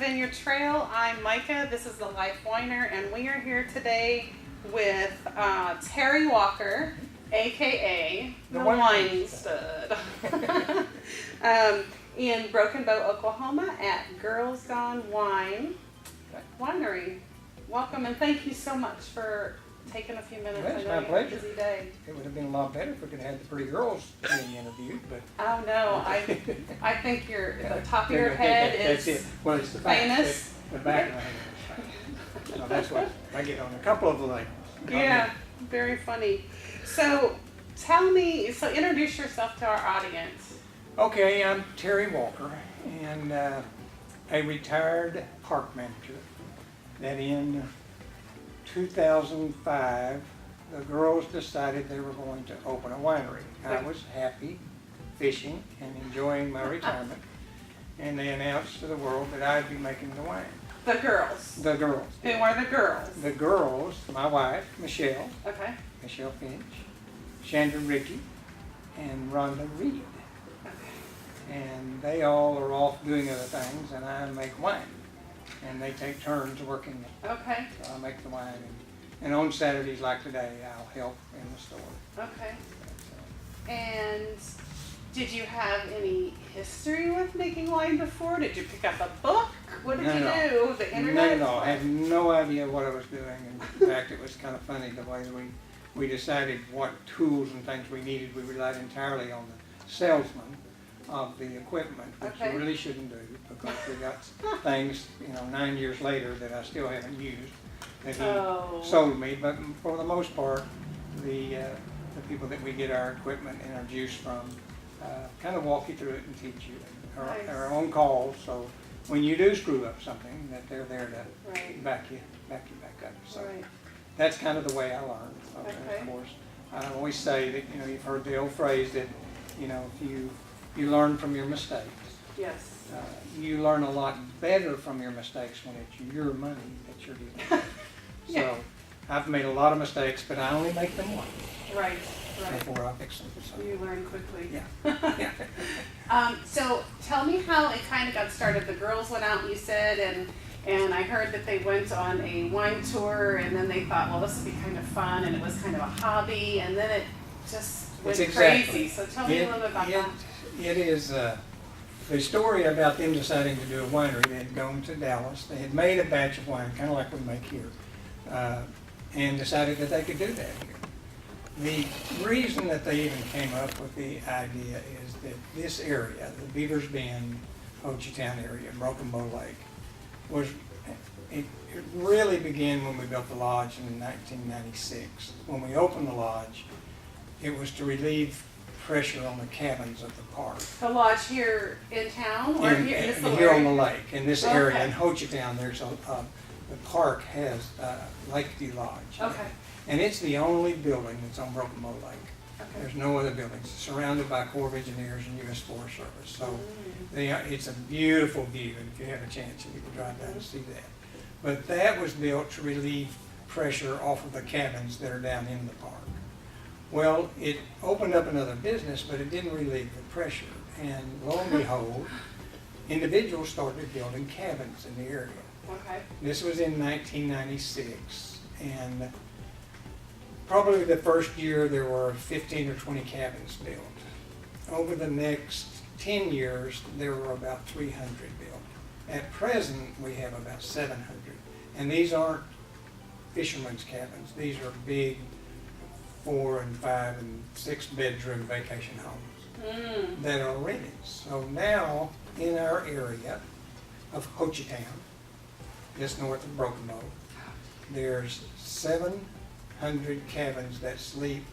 Vineyard Trail. I'm Micah. This is the Life Winer, and we are here today with Terry Walker, aka the Wine Stud, in Broken Bow, Oklahoma, at Girls Gone Wine Winery. Welcome, and thank you so much for taking a few minutes. Well, I it's know my you pleasure. have a busy day. It would have been a lot better if we could have had the pretty girls being interviewed, but... Oh no, I think the top of your head that's is it. Well, it's the back. famous. The back of my head is famous. So that's what I get on a couple of the labels. Yeah, very funny. So tell me, introduce yourself to our audience. Okay, I'm Terry Walker, and a retired park manager that in 2005 the girls decided they were going to open a winery. I was happy fishing and enjoying my retirement, and they announced to the world that I'd be making the wine. The girls. The girls. Who are the girls? The girls, my wife, Michelle, Okay. Michelle Finch, Chandra Ricky, and Rhonda Reed. Okay. And they all are off doing other things, and I make wine. And they take turns working it. Okay. So I make the wine, and on Saturdays like today, I'll help in the store. Okay. So, And did you have any history with making wine before? Did you pick up a book? What did you do? The internet? No, I had no idea what I was doing. In fact, it was kind of funny the way we decided what tools and things we needed. We relied entirely on the salesman of the equipment, which Okay. you really shouldn't do, because we got things, 9 years later that I still haven't used that he sold me. But for the most part, the people that we get our equipment and our juice from kind of walk you through it and teach you. Nice. Our own calls, so when you do screw up something, that they're there to Right. back you back up. So Right. that's kind of the way I learned. Okay. Of course, I always say that you've heard the old phrase that if you learn from your mistakes. Yes. You learn a lot better from your mistakes when it's your money that you're dealing with. Yeah. So I've made a lot of mistakes, but I only make them once Right. Right. before I fix them. So, You learn quickly. yeah. So tell me how it kind of got started. The girls went out, you said, and I heard that they went on a wine tour, and then they thought, well, this would be kind of fun, and it was kind of a hobby, and then it just went crazy. So tell me a little bit about that. It is the story about them deciding to do a winery. They had gone to Dallas. They had made a batch of wine, kind of like we make here, and decided that they could do that here. The reason that they even came up with the idea is that this area, the Beaver's Bend, Ho Chi Town area, Broken Bow Lake, it really began when we built the lodge in 1996. When we opened the lodge, it was to relieve pressure on the cabins of the park. The lodge here in town, or here in this little here area? on the lake, in this Okay. area, in Ho Chi Town, there's the park has Lakeview Lodge. Okay. And it's the only building that's on Broken Bow Lake. Okay. There's no other buildings. It's surrounded by Corps of Engineers and U.S. Forest Service. So it's a beautiful view, and if you have a chance, you can drive down and see that. But that was built to relieve pressure off of the cabins that are down in the park. Well, it opened up another business, but it didn't relieve the pressure. And lo and behold, individuals started building cabins in the area. Okay. This was in 1996, and probably the first year there were 15 or 20 cabins built. Over the next 10 years, there were about 300 built. At present, we have about 700. And these aren't fishermen's cabins. These are big 4 and 5 and 6 bedroom vacation homes that are rented. So now, in our area of Ho Chi Town, just north of Broken Bow, there's 700 cabins that sleep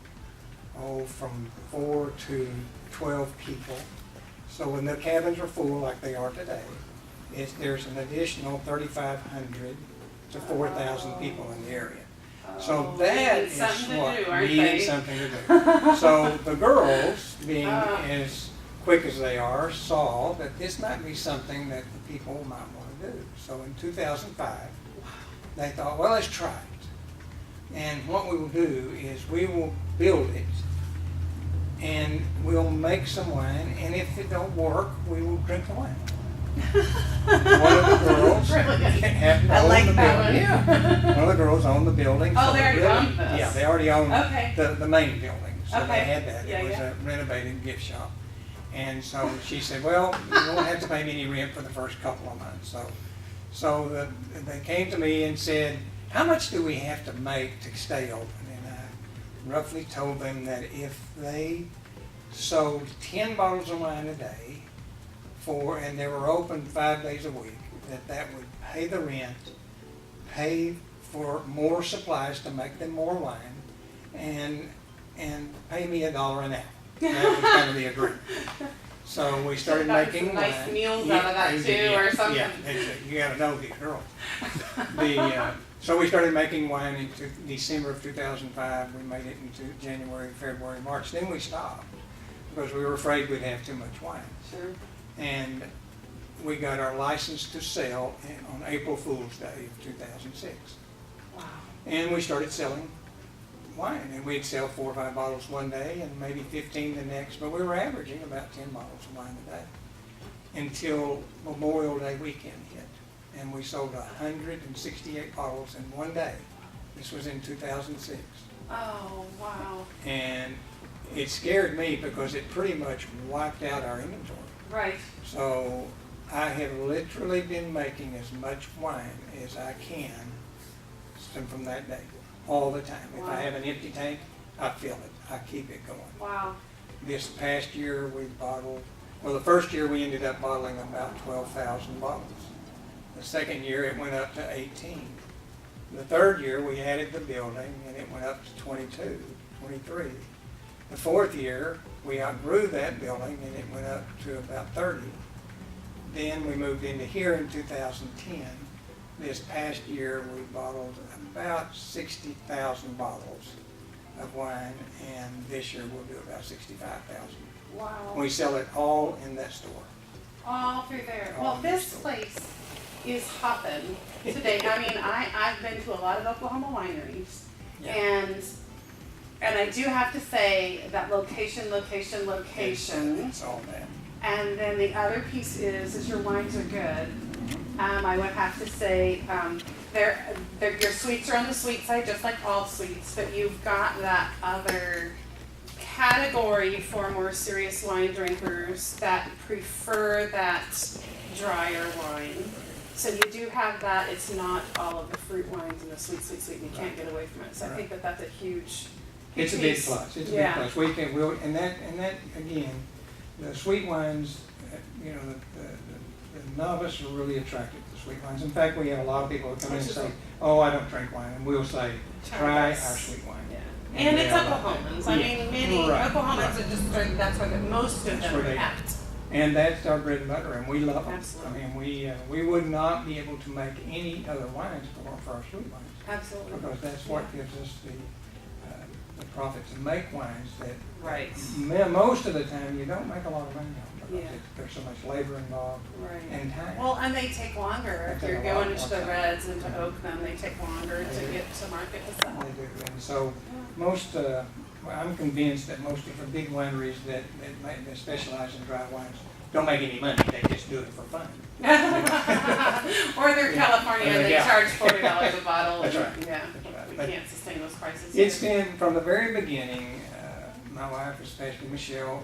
from 4 to 12 people. So when the cabins are full like they are today, there's an additional 3,500 to 4,000 people in the area. So that is what needed something to do. So the girls, being as quick as they are, saw that this might be something that the people might want to do. So in 2005, they thought, well, let's try it. And what we will do is we will build it, and we'll make some wine, and if it don't work, we will drink the wine. One of the girls Really? happened to I own like the that building. one. Yeah, one of the girls owned the building. Oh, so they already really- owned this? Yeah, they already owned Okay. the main building, so Okay. they had that. Yeah, It was yeah. a renovated gift shop. And so she said, well, you won't have to pay me any rent for the first couple of months. They came to me and said, how much do we have to make to stay open? And I roughly told them that if they sold 10 bottles of wine a day and they were open 5 days a week, that would pay the rent, pay for more supplies to make them more wine, and pay me $1 an hour. That was kind of the agreement. So we started Should've gotten making some wine. nice meals out of that and- too, yeah, or something. Yeah, you gotta know these girls. So we started making wine in December of 2005. We made it into January, February, March. Then we stopped because we were afraid we'd have too much wine. Sure. And we got our license to sell on April Fool's Day of 2006. Wow. And we started selling wine, and we'd sell 4 or 5 bottles one day and maybe 15 the next, but we were averaging about 10 bottles of wine a day until Memorial Day weekend hit, and we sold 168 bottles in one day. This was in 2006. Oh, wow. And it scared me because it pretty much wiped out our inventory. Right. So I have literally been making as much wine as I can from that day, all the time. If Wow. I have an empty tank, I fill it. I keep it going. Wow. This past year we bottled, the first year we ended up bottling about 12,000 bottles. The second year it went up to 18. The third year we added the building and it went up to 22, 23. The fourth year we outgrew that building and it went up to about 30. Then we moved into here in 2010. This past year we bottled about 60,000 bottles of wine, and this year we'll do about 65,000. Wow. We sell it all in that store. All through there. All Well, in this the store. place is hoppin' today. I mean, I've been to a lot of Oklahoma wineries, Yeah. and I do have to say that location. It's all that. And then the other piece is your wines are good. I would have to say your sweets are on the sweet side, just like all sweets, but you've got that other category for more serious wine drinkers that prefer that drier wine. So you do have that. It's not all of the fruit wines and the sweet. You can't get away from it. So I think that's a huge It's a big piece. plus. It's a Yeah. big plus. And that again, the sweet wines, the novice are really attracted to sweet wines. In fact, we have a lot of people who come in and say, "Oh, I don't drink wine," and we'll say, "Try this. our sweet wine." Yeah. And it's they are like Oklahomans. that. I Yeah. mean, many Right, Oklahomans right. are just that's where most of That's them where are they- at. And that's our bread and butter, and we love them. Absolutely. I mean, we would not be able to make any other wines for our sweet wines, Absolutely. because that's what gives us the profit to make wines that Right. most of the time you don't make a lot of money on, because Yeah. there's so much labor involved Right. and time. Well, and they take longer. If They you're take a lot going into more the time. reds and to oak them, they take longer They to do. get to market to sell. They do, and so most, I'm convinced that most of the big wineries that specialize in dry wines don't make any money, they just do it for fun. Or they're Yeah. California and they Yeah. charge $40 a bottle. That's and- right. Yeah, That's right. we But can't sustain those prices. It's here. been, from the very beginning, my wife, especially Michelle,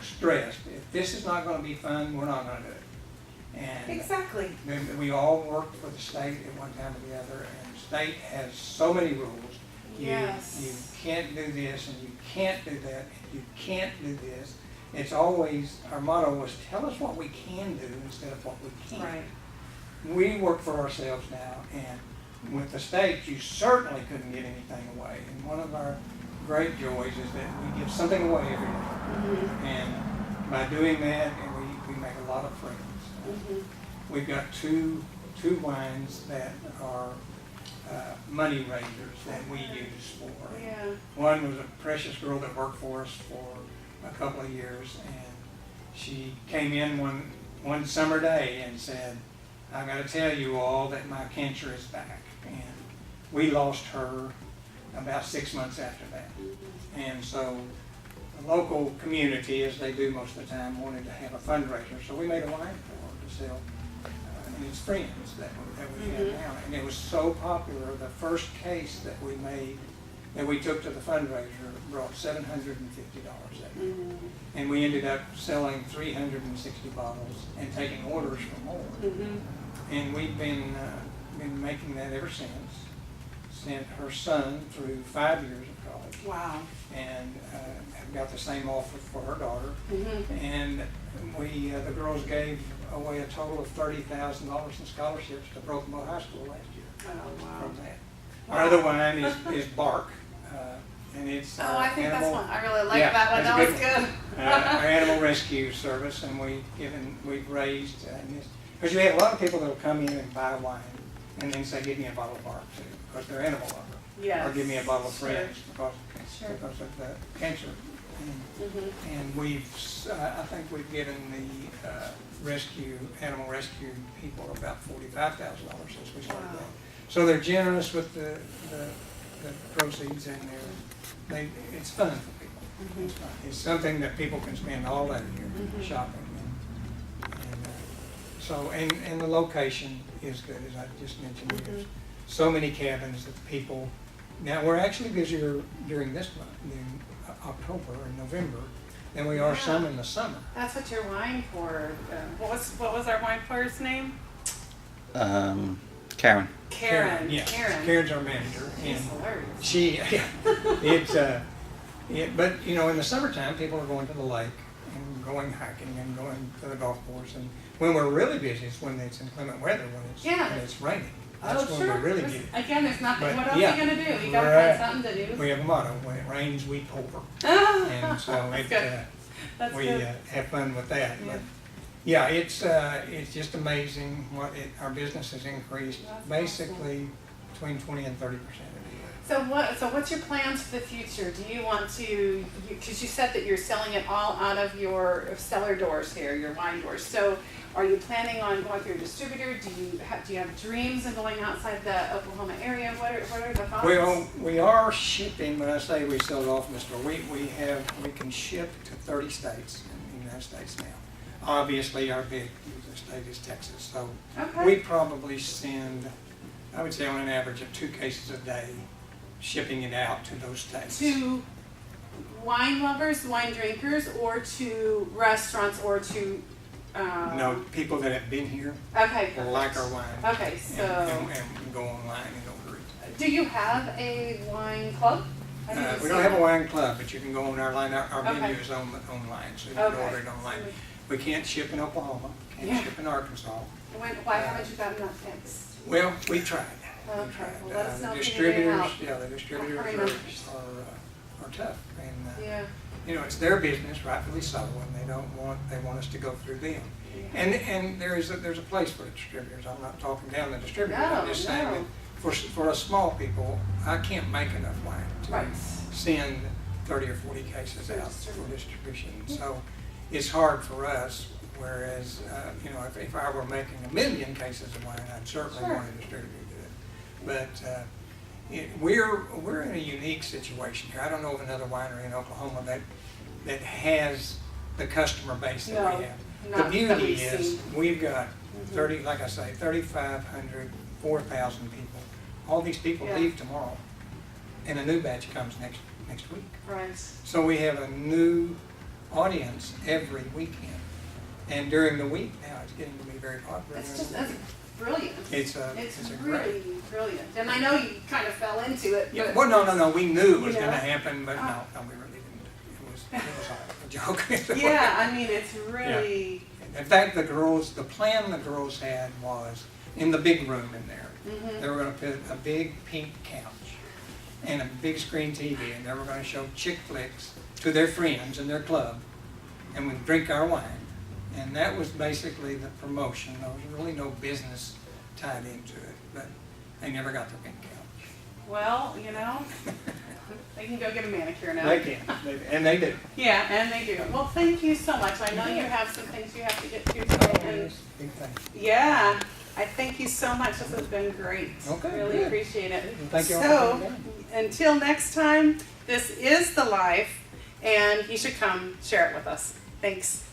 stressed, if this is not gonna be fun, we're not gonna do it. And Exactly. we all worked for the state at one time or the other, and the state has so many rules. Yes. You can't do this, and you can't do that, and you can't do this. It's always, our motto was, tell us what we can do instead of what we can't. Right. We work for ourselves now, and with the state, you certainly couldn't get anything away. And one of our great joys is that we give something away every day. Mhm. And by doing that, we make a lot of friends. Mhm. We've got two wines that are money raisers that we use for. Yeah. One was a precious girl that worked for us for a couple of years, and she came in one summer day and said, "I got to tell you all that my cancer is back." And we lost her about 6 months after that. And so the local community, as they do most of the time, wanted to have a fundraiser, so we made a wine for to sell. And his friends that we have now. And it was so popular, the first case that we made, that we took to the fundraiser, brought $750 that year. And we ended up selling 360 bottles and taking orders for more. And we've been making that ever since. Sent her son through 5 years of college. Wow. And have got the same offer for her daughter. And we, the girls gave away a total of $30,000 in scholarships to Broken Bow High School last year. Oh, wow. From that. Our other wine is Bark. And it's I think animal, that's one. I really like that one. That was good. Our animal rescue service, and we've raised, because you have a lot of people that will come in and buy wine and then say, give me a bottle of Bark too, because they're animal lovers. Yes. Or give me a bottle of Friends because of the cancer. And we've, I think we've given the animal rescue people about $45,000 since we started that. So they're generous with the proceeds, and it's fun for people. It's fun. It's something that people can spend all day here shopping. And the location is good, as I just mentioned. There's so many cabins that people. Now we're actually busier during this month, in October and November, than we are some in the summer. That's what your wine pour. What was our wine pour's name? Karen. Yes. Karen. Karen's our manager. She's hilarious. She, but in the summertime, people are going to the lake and going hiking and going to the golf course. And when we're really busy is when it's inclement weather, when it's raining. That's when we really get it. Again, there's nothing. What else are you gonna do? You gotta find something to do. We have a motto: when it rains, we pour. And so we have fun with that. Yeah. But yeah, it's just amazing what our business has increased. Basically between 20 and 30% a year. So what's your plans for the future? Do you want to? Because you said that you're selling it all out of your cellar doors here, your wine doors. So are you planning on going through a distributor? Do you have dreams of going outside the Oklahoma area? What are the thoughts? Well, we are shipping. When I say we sell it off in the store, we can ship to 30 states in the United States now. Obviously, our big state is Texas, so we probably send, I would say, on an average of 2 cases a day, shipping it out to those states. To wine lovers, wine drinkers, or to restaurants, or to no, people that have been here, like our wine, so and go online and order it. Do you have a wine club? We don't have a wine club, but you can go on our line. Our menu is online, so you can order it online. We can't ship in Oklahoma, can't ship in Arkansas. Why haven't you gotten that fixed? Well, we tried. Okay, well, let us know The if you need any help. the distributors are tough, and Yeah. it's their business, rightfully so, and they want us to go through them. Yeah. And there's a place for the distributors. I'm not talking down the distributors. No, I'm just saying that for us small people, I can't make enough wine to send 30 or 40 cases out for distribution. So it's hard for us. Whereas, if I were making 1 million cases of wine, I'd certainly want a distributor to do it. But we're in a unique situation here. I don't know of another winery in Oklahoma that has the customer base that we have. The beauty is we've got 30, like I say, 3,500, 4,000 people. All these people leave tomorrow, and a new batch comes next week. Right. So we have a new audience every weekend. And during the week now, it's getting to be very popular. That's brilliant. It's really brilliant. And I know you kind of fell into it. Yeah, well, no. We knew it was going to happen, but no, we really didn't. It was all a joke. Yeah, I mean, it's really. Yeah. In fact, the plan the girls had was in the big room in there. They were going to put a big pink couch and a big screen TV, and they were going to show chick flicks to their friends in their club, and we'd drink our wine. And that was basically the promotion. There was really no business tied into it, but they never got their pink couch. Well, they can go get a manicure now. They can, and they do. Yeah, and they do. Well, thank you so much. I know you have some things you have to get to today. Big thing. Yeah, I thank you so much. This has been great. Okay, really appreciate it. Thank you all so, for coming. until next time, this is The Life. and you should come share it with us. Thanks.